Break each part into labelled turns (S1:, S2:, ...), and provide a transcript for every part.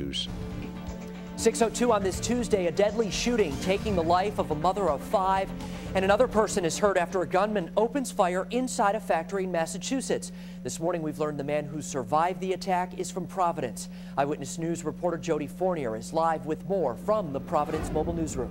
S1: News.
S2: 6:02 on this Tuesday, a deadly shooting taking the life of a mother of 5, and another person is hurt after a gunman opens fire inside a factory in Massachusetts. This morning we've learned the man who survived the attack is from Providence. Eyewitness News reporter Jody Fournier is live with more from the Providence Mobile Newsroom.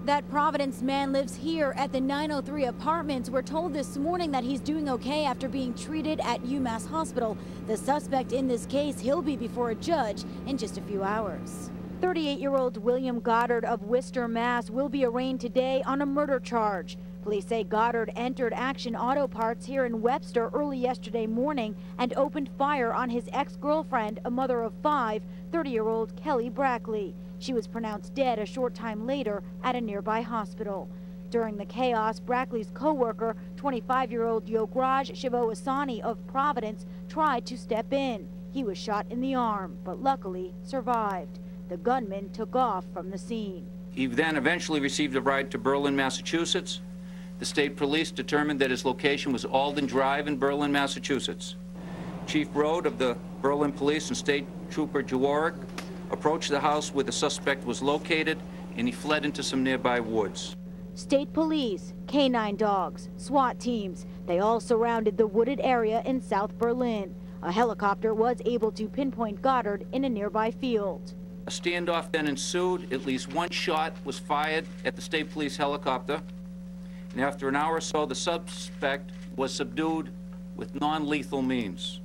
S3: That Providence man lives here at the 903 Apartments. We're told this morning that he's doing okay after being treated at UMass Hospital. The suspect in this case, he'll be before a judge in just a few hours. 38-year-old William Goddard of Worcester, Mass. will be arraigned today on a murder charge. Police say Goddard entered Action Auto Parts here in Webster early yesterday morning and opened fire on his ex-girlfriend, a mother of 5, 30-year-old Kelly Brackley. She was pronounced dead a short time later at a nearby hospital. During the chaos, Brackley's co-worker, 25-year-old Yograj Shivoasani of Providence, tried to step in. He was shot in the arm, but luckily survived. The gunman took off from the scene.
S4: He then eventually received a ride to Berlin, Massachusetts. The state police determined that his location was Alden Drive in Berlin, Massachusetts. Chief Rode of the Berlin Police and State Trooper Jaworek approached the house where the suspect was located, and he fled into some nearby woods.
S3: State police, canine dogs, SWAT teams, they all surrounded the wooded area in South Berlin. A helicopter was able to pinpoint Goddard in a nearby field.
S4: A standoff then ensued. At least one shot was fired at the state police helicopter, and after an hour or so, the suspect was subdued with non-lethal means.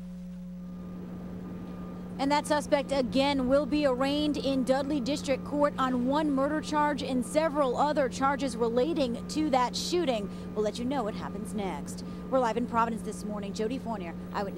S3: And that suspect again will be arraigned in Dudley District Court on one murder charge and several other charges relating to that shooting. We'll let you know what happens next. We're live in Providence this morning. Jody Fournier, Eyewitness.